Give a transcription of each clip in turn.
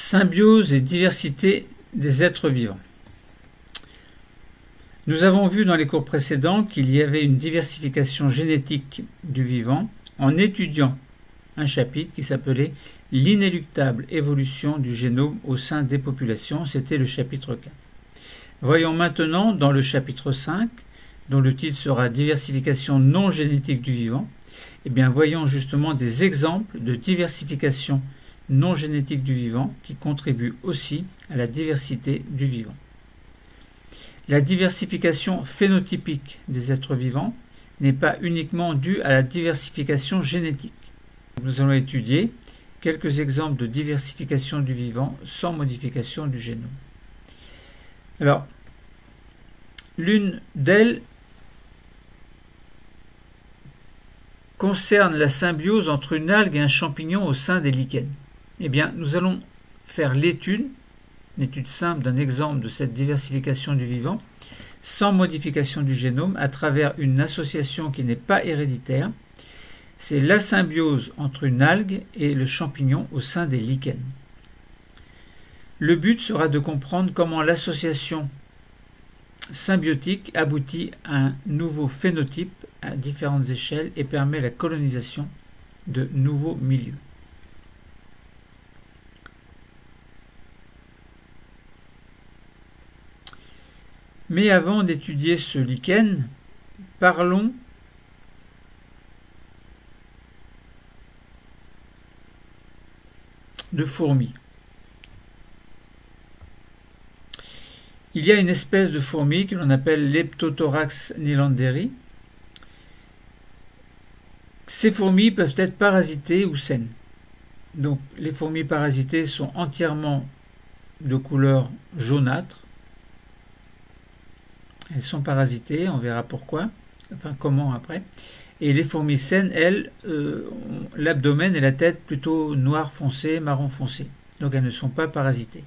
Symbiose et diversité des êtres vivants. Nous avons vu dans les cours précédents qu'il y avait une diversification génétique du vivant en étudiant un chapitre qui s'appelait « L'inéluctable évolution du génome au sein des populations ». C'était le chapitre 4. Voyons maintenant dans le chapitre 5, dont le titre sera « Diversification non génétique du vivant », eh bien voyons justement des exemples de diversification non génétique du vivant qui contribuent aussi à la diversité du vivant. La diversification phénotypique des êtres vivants n'est pas uniquement due à la diversification génétique. Nous allons étudier quelques exemples de diversification du vivant sans modification du génome. Alors, l'une d'elles concerne la symbiose entre une algue et un champignon au sein des lichens. Eh bien, nous allons faire une étude simple d'un exemple de cette diversification du vivant sans modification du génome à travers une association qui n'est pas héréditaire. C'est la symbiose entre une algue et le champignon au sein des lichens. Le but sera de comprendre comment l'association symbiotique aboutit à un nouveau phénotype à différentes échelles et permet la colonisation de nouveaux milieux. Mais avant d'étudier ce lichen, parlons de fourmis. Il y a une espèce de fourmi que l'on appelle Leptothorax nylanderi. Ces fourmis peuvent être parasitées ou saines. Donc les fourmis parasitées sont entièrement de couleur jaunâtre. Elles sont parasitées, on verra pourquoi, enfin comment après. Et les fourmis saines, elles, ont l'abdomen et la tête plutôt noir foncé, marron foncé. Donc elles ne sont pas parasitées.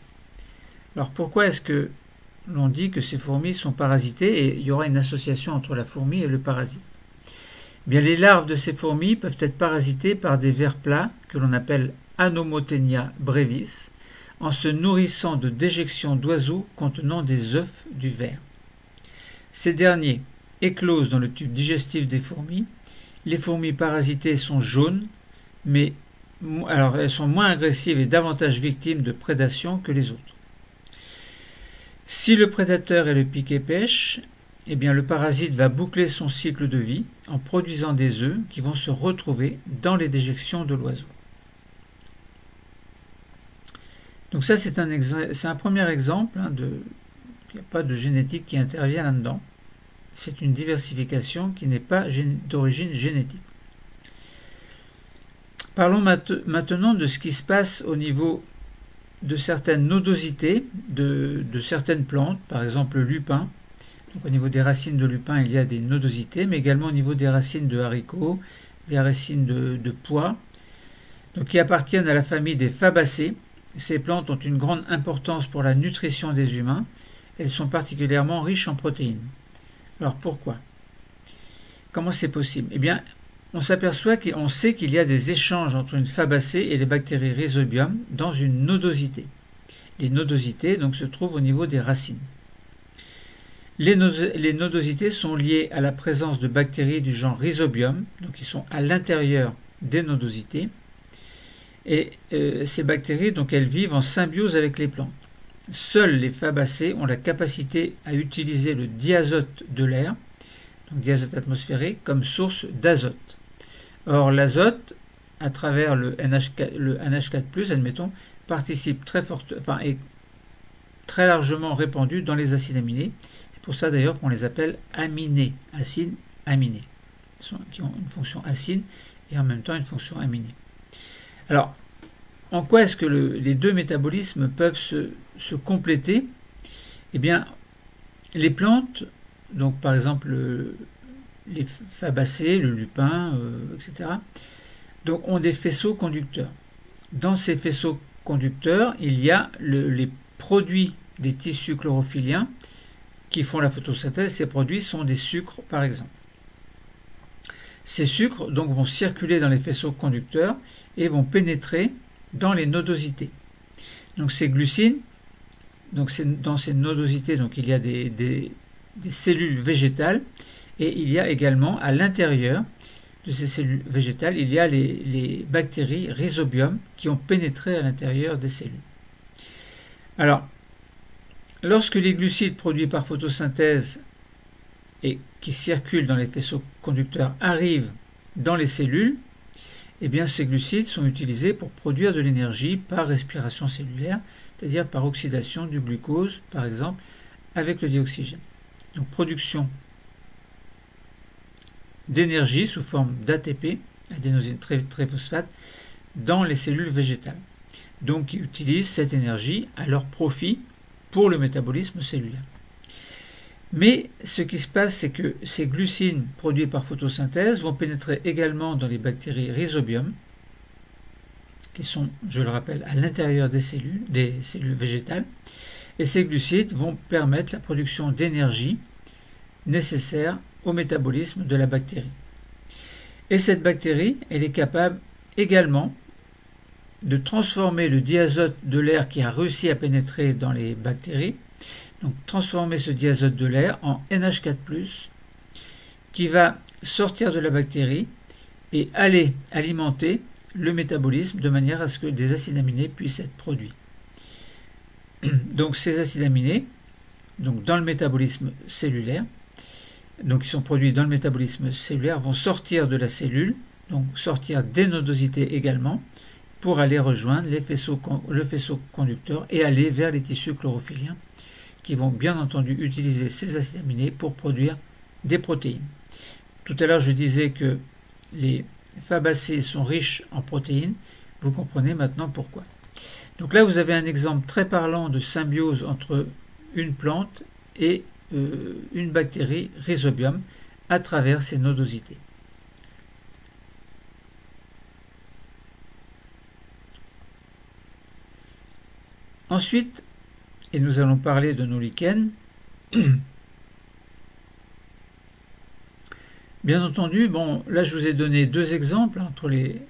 Alors pourquoi est-ce que l'on dit que ces fourmis sont parasitées et il y aura une association entre la fourmi et le parasite? Eh bien, les larves de ces fourmis peuvent être parasitées par des vers plats que l'on appelle Anomotenia brevis, en se nourrissant de déjections d'oiseaux contenant des œufs du ver. Ces derniers éclosent dans le tube digestif des fourmis. Les fourmis parasitées sont jaunes, mais alors elles sont moins agressives et davantage victimes de prédation que les autres. Si le prédateur est le piquet-pêche, eh bien le parasite va boucler son cycle de vie en produisant des œufs qui vont se retrouver dans les déjections de l'oiseau. Donc ça c'est un premier exemple il n'y a pas de génétique qui intervient là-dedans. C'est une diversification qui n'est pas d'origine génétique. Parlons maintenant de ce qui se passe au niveau de certaines nodosités de certaines plantes, par exemple le lupin. Donc, au niveau des racines de lupin, il y a des nodosités, mais également au niveau des racines de haricots, des racines de pois, donc, qui appartiennent à la famille des fabacées. Ces plantes ont une grande importance pour la nutrition des humains. Elles sont particulièrement riches en protéines. Alors pourquoi? Comment c'est possible? Eh bien, on sait qu'il y a des échanges entre une fabacée et les bactéries Rhizobium dans une nodosité. Les nodosités donc se trouvent au niveau des racines. Les nodosités sont liées à la présence de bactéries du genre Rhizobium, donc qui sont à l'intérieur des nodosités. Et ces bactéries, donc, elles vivent en symbiose avec les plantes. Seuls les fabacées ont la capacité à utiliser le diazote de l'air, donc diazote atmosphérique, comme source d'azote. Or, l'azote, à travers le NH4+, admettons, participe est très largement répandu dans les acides aminés. C'est pour ça d'ailleurs qu'on les appelle aminés, acides aminés, qui ont une fonction acide et en même temps une fonction aminée. Alors, en quoi est-ce que les deux métabolismes peuvent se compléter? Eh bien, les plantes, donc par exemple les fabacées, le lupin, etc., donc ont des faisceaux conducteurs. Dans ces faisceaux conducteurs, il y a les produits des tissus chlorophylliens qui font la photosynthèse. Ces produits sont des sucres, par exemple. Ces sucres donc vont circuler dans les faisceaux conducteurs et vont pénétrer dans les nodosités. Donc ces glucines, donc dans ces nodosités, donc il y a des cellules végétales, et il y a également à l'intérieur de ces cellules végétales, il y a les bactéries rhizobium qui ont pénétré à l'intérieur des cellules. Alors, lorsque les glucides produits par photosynthèse et qui circulent dans les faisceaux conducteurs arrivent dans les cellules, eh bien ces glucides sont utilisés pour produire de l'énergie par respiration cellulaire, c'est-à-dire par oxydation du glucose, par exemple, avec le dioxygène. Donc production d'énergie sous forme d'ATP, adénosine triphosphate, dans les cellules végétales. Donc ils utilisent cette énergie à leur profit pour le métabolisme cellulaire. Mais ce qui se passe, c'est que ces glucines produits par photosynthèse vont pénétrer également dans les bactéries rhizobium, qui sont, je le rappelle, à l'intérieur des cellules végétales, et ces glucides vont permettre la production d'énergie nécessaire au métabolisme de la bactérie. Et cette bactérie, elle est capable également de transformer le diazote de l'air qui a réussi à pénétrer dans les bactéries, donc transformer ce diazote de l'air en NH4+, qui va sortir de la bactérie et aller alimenter le métabolisme de manière à ce que des acides aminés puissent être produits. Donc ces acides aminés, donc dans le métabolisme cellulaire, donc qui sont produits dans le métabolisme cellulaire, vont sortir de la cellule, donc sortir des nodosités également, pour aller rejoindre le faisceau conducteur et aller vers les tissus chlorophylliens, qui vont bien entendu utiliser ces acides aminés pour produire des protéines. Tout à l'heure, je disais que les fabacées sont riches en protéines. Vous comprenez maintenant pourquoi. Donc là, vous avez un exemple très parlant de symbiose entre une plante et une bactérie rhizobium à travers ces nodosités. Ensuite, et nous allons parler de nos lichens, bien entendu, bon, là je vous ai donné deux exemples, entre les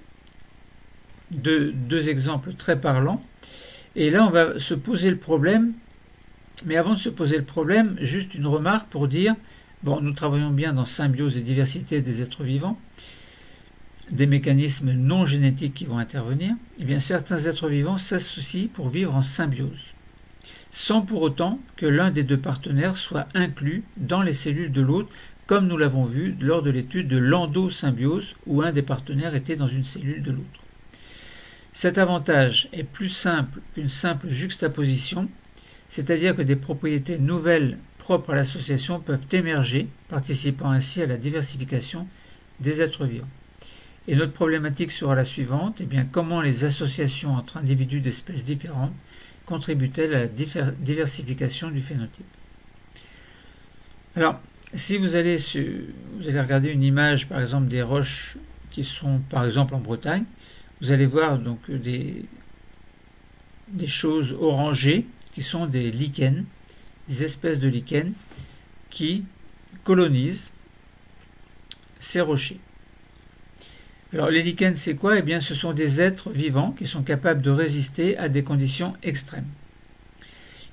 deux exemples très parlants, et là on va se poser le problème, mais avant de se poser le problème, juste une remarque pour dire, bon, nous travaillons bien dans symbiose et diversité des êtres vivants, des mécanismes non génétiques qui vont intervenir, et bien certains êtres vivants s'associent pour vivre en symbiose, sans pour autant que l'un des deux partenaires soit inclus dans les cellules de l'autre, comme nous l'avons vu lors de l'étude de l'endosymbiose, où un des partenaires était dans une cellule de l'autre. Cet avantage est plus simple qu'une simple juxtaposition, c'est-à-dire que des propriétés nouvelles propres à l'association peuvent émerger, participant ainsi à la diversification des êtres vivants. Et notre problématique sera la suivante, eh bien, comment les associations entre individus d'espèces différentes contribuent-elles à la diversification du phénotype. Alors, si vous allez regarder une image, par exemple, des roches qui sont, par exemple, en Bretagne, vous allez voir donc des choses orangées qui sont des lichens, des espèces de lichens qui colonisent ces rochers. Alors les lichens, c'est quoi? Eh bien, ce sont des êtres vivants qui sont capables de résister à des conditions extrêmes.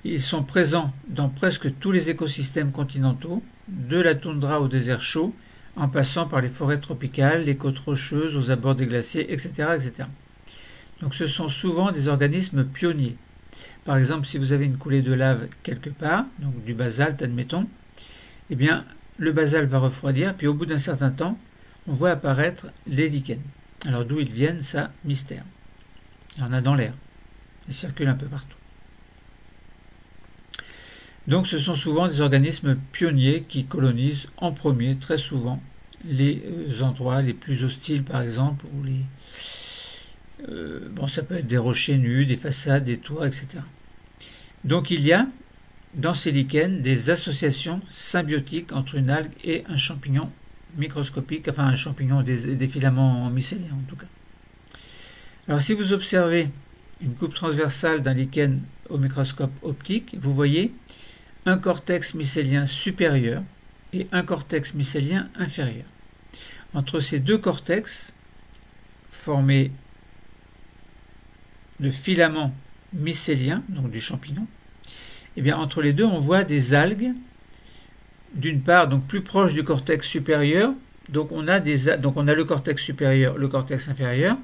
Ils sont présents dans presque tous les écosystèmes continentaux, de la toundra au désert chaud, en passant par les forêts tropicales, les côtes rocheuses, aux abords des glaciers, etc., etc. Donc ce sont souvent des organismes pionniers. Par exemple, si vous avez une coulée de lave quelque part, donc du basalte, admettons, eh bien, le basalte va refroidir, puis au bout d'un certain temps, on voit apparaître les lichens. Alors d'où ils viennent, ça, mystère. Il y en a dans l'air. Ils circulent un peu partout. Donc ce sont souvent des organismes pionniers qui colonisent en premier, très souvent, les endroits les plus hostiles, par exemple, où ça peut être des rochers nus, des façades, des toits, etc. Donc il y a, dans ces lichens, des associations symbiotiques entre une algue et un champignon microscopique, enfin un champignon des filaments mycéliens en tout cas. Alors si vous observez une coupe transversale d'un lichen au microscope optique, vous voyez un cortex mycélien supérieur et un cortex mycélien inférieur. Entre ces deux cortex, formés de filaments mycélien, donc du champignon, et bien entre les deux, on voit des algues, d'une part, donc plus proche du cortex supérieur, donc on a le cortex supérieur, le cortex inférieur,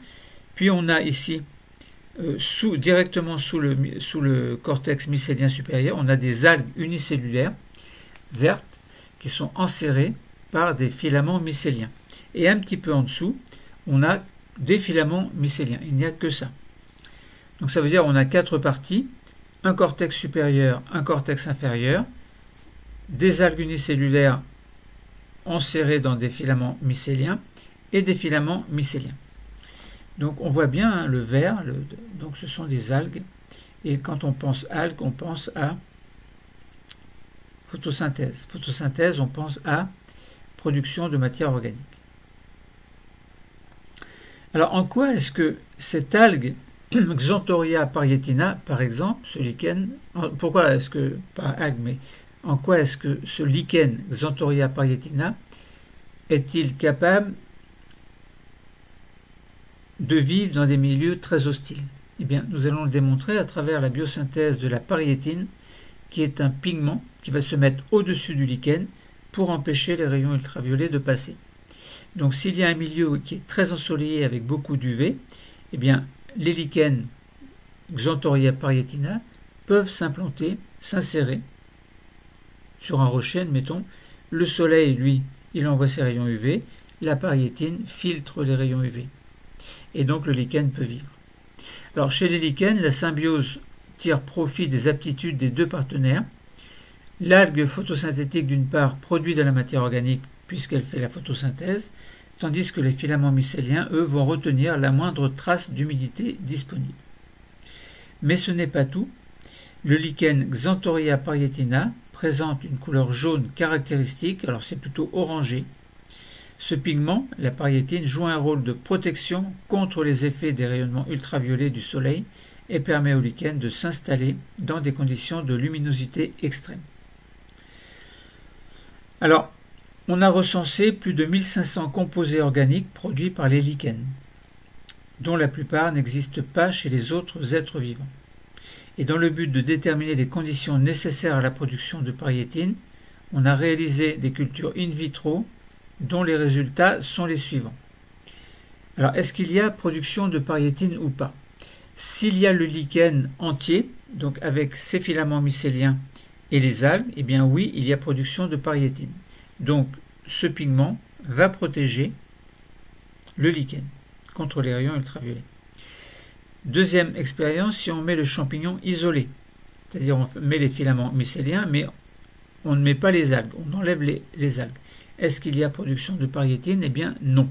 puis on a ici, directement sous le cortex mycélien supérieur, on a des algues unicellulaires, vertes, qui sont enserrées par des filaments mycéliens. Et un petit peu en dessous, on a des filaments mycéliens. Il n'y a que ça. Donc ça veut dire qu'on a 4 parties, un cortex supérieur, un cortex inférieur, des algues unicellulaires enserrées dans des filaments mycéliens et des filaments mycéliens. Donc on voit bien hein, le vert, donc ce sont des algues, et quand on pense algues, on pense à photosynthèse. Photosynthèse, on pense à production de matière organique. Alors en quoi est-ce que cette algue Xanthoria parietina, par exemple, ce lichen, pourquoi est-ce que, pas algue, mais en quoi est-ce que ce lichen Xanthoria parietina est-il capable de vivre dans des milieux très hostiles? Eh bien, nous allons le démontrer à travers la biosynthèse de la pariétine, qui est un pigment qui va se mettre au-dessus du lichen pour empêcher les rayons ultraviolets de passer. Donc, s'il y a un milieu qui est très ensoleillé avec beaucoup d'UV, eh bien, les lichens Xanthoria parietina peuvent s'implanter, s'insérer sur un rocher, admettons. Le soleil, lui, il envoie ses rayons UV, la pariétine filtre les rayons UV. Et donc le lichen peut vivre. Alors chez les lichens, la symbiose tire profit des aptitudes des deux partenaires. L'algue photosynthétique d'une part produit de la matière organique puisqu'elle fait la photosynthèse, tandis que les filaments mycéliens, eux, vont retenir la moindre trace d'humidité disponible. Mais ce n'est pas tout. Le lichen Xanthoria parietina présente une couleur jaune caractéristique, alors c'est plutôt orangé. Ce pigment, la pariétine, joue un rôle de protection contre les effets des rayonnements ultraviolets du soleil et permet au lichen de s'installer dans des conditions de luminosité extrême. Alors, on a recensé plus de 1500 composés organiques produits par les lichens, dont la plupart n'existent pas chez les autres êtres vivants. Et dans le but de déterminer les conditions nécessaires à la production de pariétine, on a réalisé des cultures in vitro dont les résultats sont les suivants. Alors, est-ce qu'il y a production de pariétine ou pas? S'il y a le lichen entier, donc avec ses filaments mycéliens et les algues, eh bien oui, il y a production de pariétine. Donc, ce pigment va protéger le lichen contre les rayons ultraviolets. Deuxième expérience, si on met le champignon isolé, c'est-à-dire on met les filaments mycéliens, mais on ne met pas les algues, on enlève les algues. Est-ce qu'il y a production de pariétine? Eh bien non.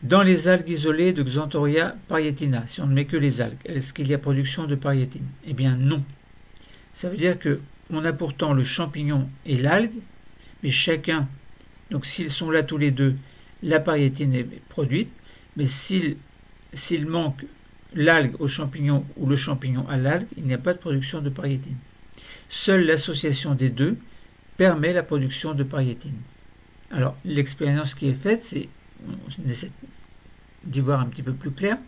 Dans les algues isolées de Xanthoria parietina, si on ne met que les algues, est-ce qu'il y a production de pariétine? Eh bien non. Ça veut dire qu'on a pourtant le champignon et l'algue, mais chacun, donc s'ils sont là tous les deux, la pariétine est produite, mais s'il manque l'algue au champignon ou le champignon à l'algue, il n'y a pas de production de pariétine. Seule l'association des deux permet la production de pariétine. Alors, l'expérience qui est faite, c'est, on essaie d'y voir un petit peu plus clair,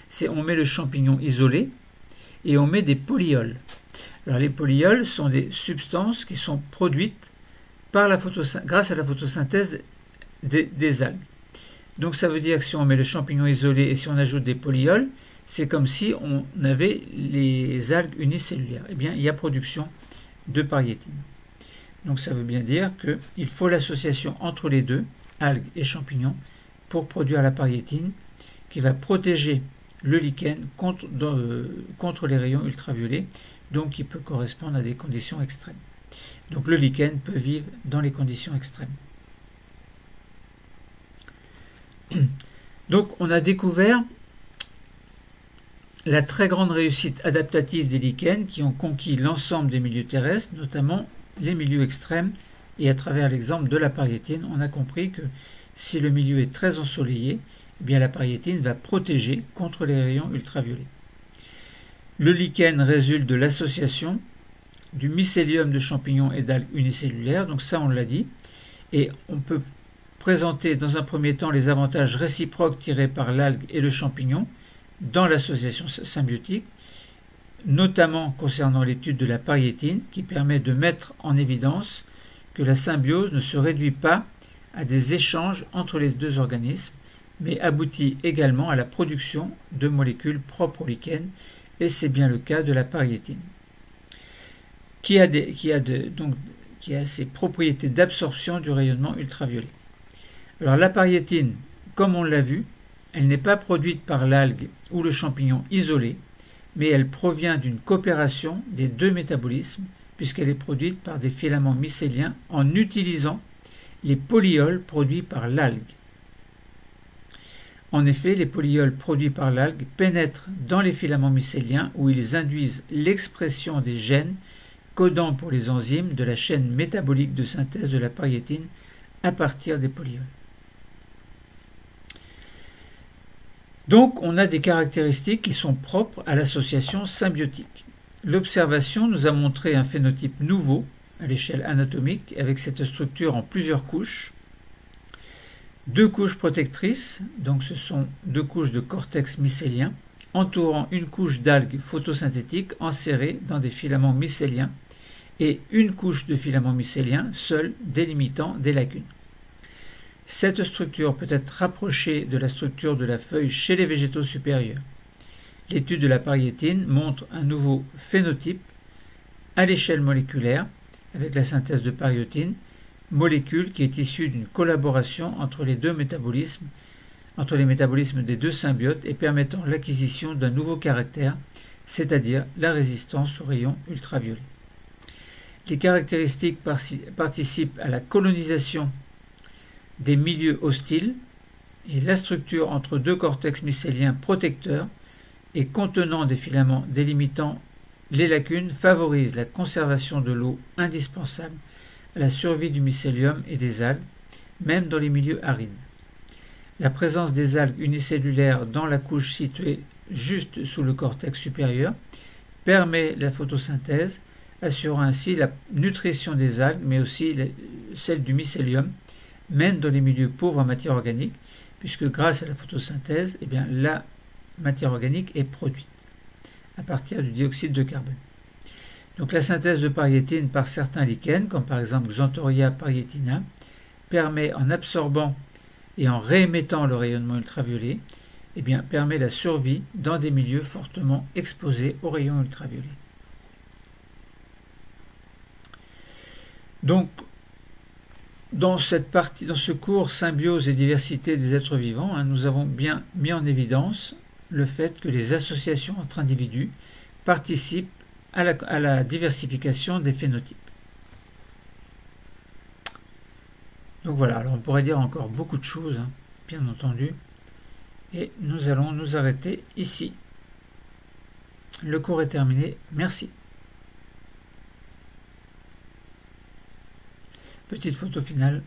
c'est on met le champignon isolé et on met des polyols. Alors, les polyols sont des substances qui sont produites grâce à la photosynthèse des algues. Donc, ça veut dire que si on met le champignon isolé et si on ajoute des polyols, c'est comme si on avait les algues unicellulaires. Eh bien, il y a production de pariétine. Donc ça veut bien dire qu'il faut l'association entre les deux, algues et champignons, pour produire la pariétine qui va protéger le lichen contre les rayons ultraviolets, donc qui peut correspondre à des conditions extrêmes. Donc le lichen peut vivre dans les conditions extrêmes. Donc on a découvert la très grande réussite adaptative des lichens qui ont conquis l'ensemble des milieux terrestres, notamment les milieux extrêmes, et à travers l'exemple de la pariétine, on a compris que si le milieu est très ensoleillé, eh bien la pariétine va protéger contre les rayons ultraviolets. Le lichen résulte de l'association du mycélium de champignons et d'algues unicellulaires, donc ça on l'a dit, et on peut présenter dans un premier temps les avantages réciproques tirés par l'algue et le champignon dans l'association symbiotique. notamment concernant l'étude de la pariétine, qui permet de mettre en évidence que la symbiose ne se réduit pas à des échanges entre les deux organismes, mais aboutit également à la production de molécules propres au lichen, et c'est bien le cas de la pariétine, qui a ses propriétés d'absorption du rayonnement ultraviolet. Alors la pariétine, comme on l'a vu, elle n'est pas produite par l'algue ou le champignon isolé, mais elle provient d'une coopération des deux métabolismes, puisqu'elle est produite par des filaments mycéliens en utilisant les polyols produits par l'algue. En effet, les polyols produits par l'algue pénètrent dans les filaments mycéliens où ils induisent l'expression des gènes codant pour les enzymes de la chaîne métabolique de synthèse de la pariétine à partir des polyols. Donc, on a des caractéristiques qui sont propres à l'association symbiotique. L'observation nous a montré un phénotype nouveau à l'échelle anatomique avec cette structure en plusieurs couches. Deux couches protectrices, donc ce sont deux couches de cortex mycélien, entourant une couche d'algues photosynthétiques enserrées dans des filaments mycéliens et une couche de filaments mycéliens seule délimitant des lacunes. Cette structure peut être rapprochée de la structure de la feuille chez les végétaux supérieurs. L'étude de la pariétine montre un nouveau phénotype à l'échelle moléculaire avec la synthèse de pariotine, molécule qui est issue d'une collaboration entre les métabolismes des deux symbiotes et permettant l'acquisition d'un nouveau caractère, c'est-à-dire la résistance aux rayons ultraviolets. Les caractéristiques participent à la colonisation des milieux hostiles et la structure entre deux cortex mycéliens protecteurs et contenant des filaments délimitant les lacunes favorise la conservation de l'eau indispensable à la survie du mycélium et des algues, même dans les milieux arides. La présence des algues unicellulaires dans la couche située juste sous le cortex supérieur permet la photosynthèse, assurant ainsi la nutrition des algues, mais aussi celle du mycélium, même dans les milieux pauvres en matière organique, puisque grâce à la photosynthèse, la matière organique est produite à partir du dioxyde de carbone. Donc la synthèse de pariétine par certains lichens, comme par exemple Xanthoria parietina, permet en absorbant et en réémettant le rayonnement ultraviolet, permet la survie dans des milieux fortement exposés aux rayons ultraviolets. Donc, dans ce cours Symbiose et diversité des êtres vivants, nous avons bien mis en évidence le fait que les associations entre individus participent à la diversification des phénotypes. Donc voilà, alors on pourrait dire encore beaucoup de choses, bien entendu, et nous allons nous arrêter ici. Le cours est terminé, merci. Petite photo finale.